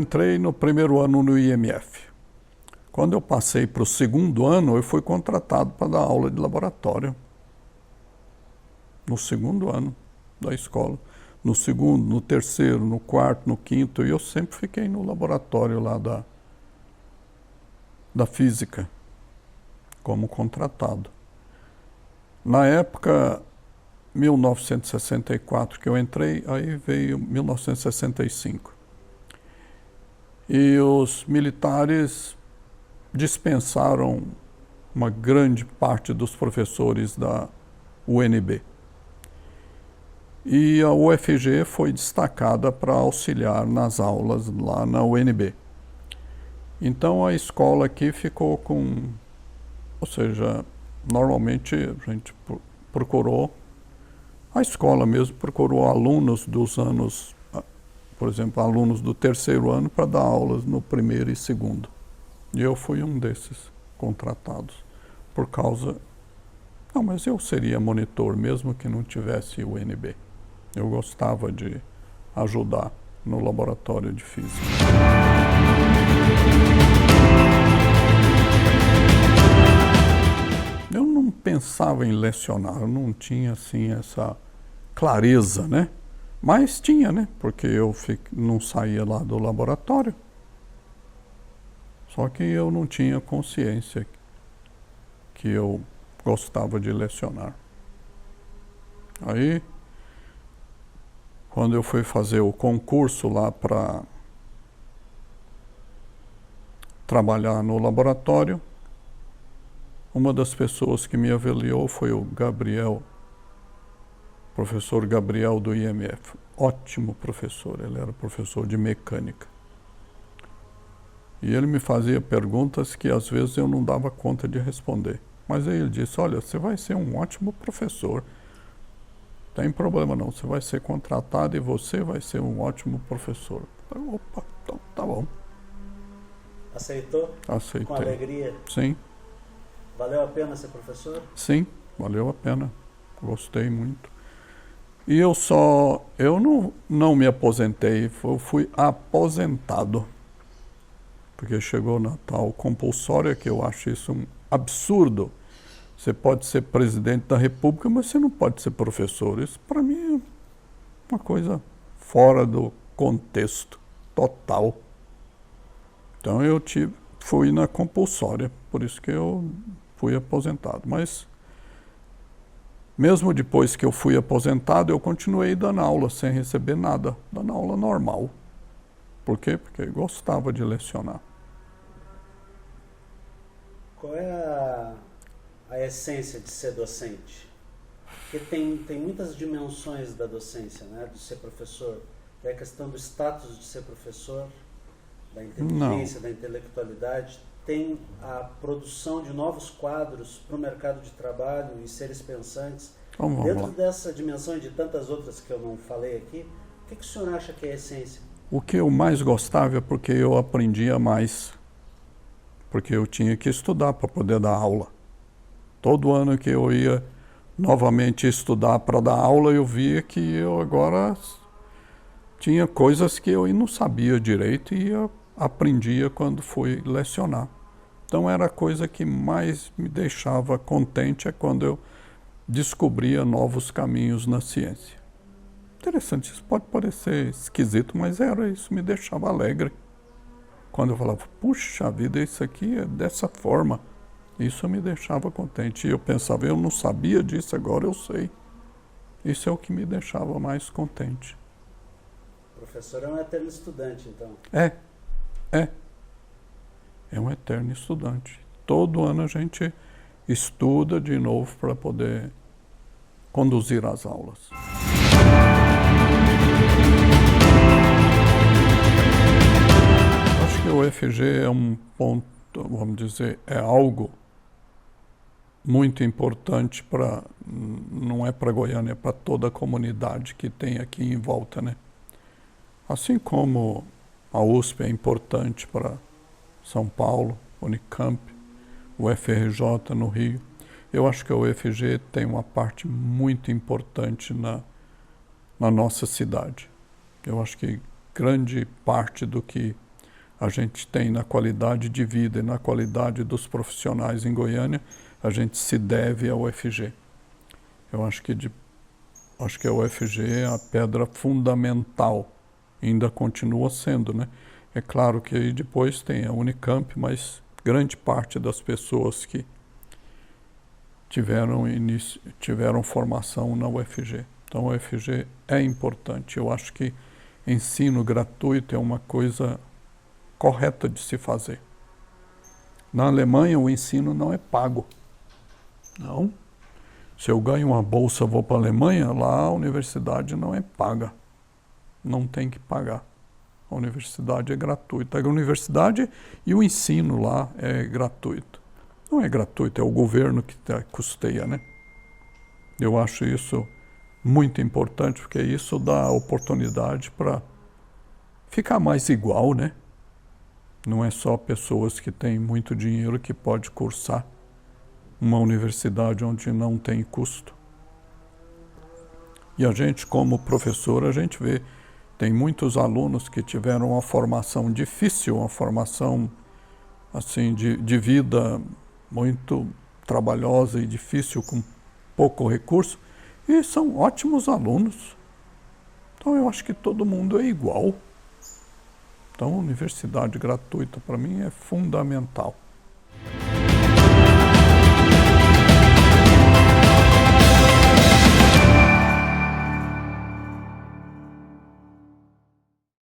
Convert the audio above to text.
entrei no primeiro ano no IMF. Quando eu passei para o segundo ano, eu fui contratado para dar aula de laboratório. No segundo ano da escola. No segundo, no terceiro, no quarto, no quinto, e eu sempre fiquei no laboratório lá da física, como contratado. Na época, 1964 que eu entrei, aí veio 1965. E os militares dispensaram uma grande parte dos professores da UNB. E a UFG foi destacada para auxiliar nas aulas lá na UNB. Então a escola aqui ficou com... Ou seja, normalmente a gente procurou... A escola mesmo procurou alunos dos anos... Por exemplo, alunos do terceiro ano para dar aulas no primeiro e segundo. E eu fui um desses contratados. Por causa... Não, mas eu seria monitor mesmo que não tivesse UNB. Eu gostava de ajudar no laboratório de física. Eu não pensava em lecionar, eu não tinha assim essa clareza, né? Mas tinha, né? Porque eu não saía lá do laboratório. Só que eu não tinha consciência que eu gostava de lecionar. Aí, quando eu fui fazer o concurso lá para trabalhar no laboratório, uma das pessoas que me avaliou foi o Gabriel, professor Gabriel do IMF. Ótimo professor, ele era professor de mecânica. E ele me fazia perguntas que às vezes eu não dava conta de responder. Mas aí ele disse, olha, você vai ser um ótimo professor. Não tem problema não, você vai ser contratado e você vai ser um ótimo professor. Eu, opa, então tá bom. Aceitou? Aceitei. Com alegria? Sim. Valeu a pena ser professor? Sim, valeu a pena. Gostei muito. E eu não me aposentei, eu fui aposentado. Porque chegou na tal compulsória, que eu acho isso um absurdo. Você pode ser presidente da República, mas você não pode ser professor. Isso, para mim, é uma coisa fora do contexto total. Então, eu fui na compulsória, por isso que eu fui aposentado. Mas, mesmo depois que eu fui aposentado, eu continuei dando aula sem receber nada, dando aula normal. Por quê? Porque eu gostava de lecionar. Qual é a essência de ser docente? Porque tem muitas dimensões da docência, né? De ser professor. Tem a questão do status de ser professor, da inteligência, da intelectualidade. Tem a produção de novos quadros para o mercado de trabalho e seres pensantes. Então, dentro dessa dimensão e de tantas outras que eu não falei aqui, o que o senhor acha que é a essência? O que eu mais gostava é porque eu aprendia mais. Porque eu tinha que estudar para poder dar aula. Todo ano que eu ia novamente estudar para dar aula, eu via que eu agora tinha coisas que eu não sabia direito e eu aprendia quando fui lecionar. Então era a coisa que mais me deixava contente, é quando eu descobria novos caminhos na ciência. Interessante, isso pode parecer esquisito, mas isso me deixava alegre. Quando eu falava, puxa vida, isso aqui é dessa forma, isso me deixava contente. E eu pensava, eu não sabia disso, agora eu sei. Isso é o que me deixava mais contente. O professor é um eterno estudante, então. É um eterno estudante. Todo ano a gente estuda de novo para poder conduzir as aulas. Acho que o UFG é um ponto, vamos dizer, é algo muito importante para, não é para Goiânia, é para toda a comunidade que tem aqui em volta, né? Assim como a USP é importante para São Paulo, Unicamp, o UFRJ no Rio, eu acho que a UFG tem uma parte muito importante na nossa cidade. Eu acho que grande parte do que a gente tem na qualidade de vida e na qualidade dos profissionais em Goiânia, a gente se deve ao UFG. Eu acho que a UFG é a pedra fundamental, ainda continua sendo, né? É claro que aí depois tem a Unicamp, mas grande parte das pessoas que tiveram formação na UFG. Então a UFG é importante. Eu acho que ensino gratuito é uma coisa correta de se fazer. Na Alemanha o ensino não é pago. Não. Se eu ganho uma bolsa e vou para a Alemanha, lá a universidade não é paga. Não tem que pagar. A universidade é gratuita. A universidade e o ensino lá é gratuito. Não é gratuito, é o governo que custeia, né? Eu acho isso muito importante, porque isso dá oportunidade para ficar mais igual, né? Não é só pessoas que têm muito dinheiro que pode cursar uma universidade onde não tem custo. E a gente, como professor, a gente vê, tem muitos alunos que tiveram uma formação difícil, uma formação assim de vida muito trabalhosa e difícil, com pouco recurso, e são ótimos alunos. Então eu acho que todo mundo é igual. Então a universidade gratuita para mim é fundamental.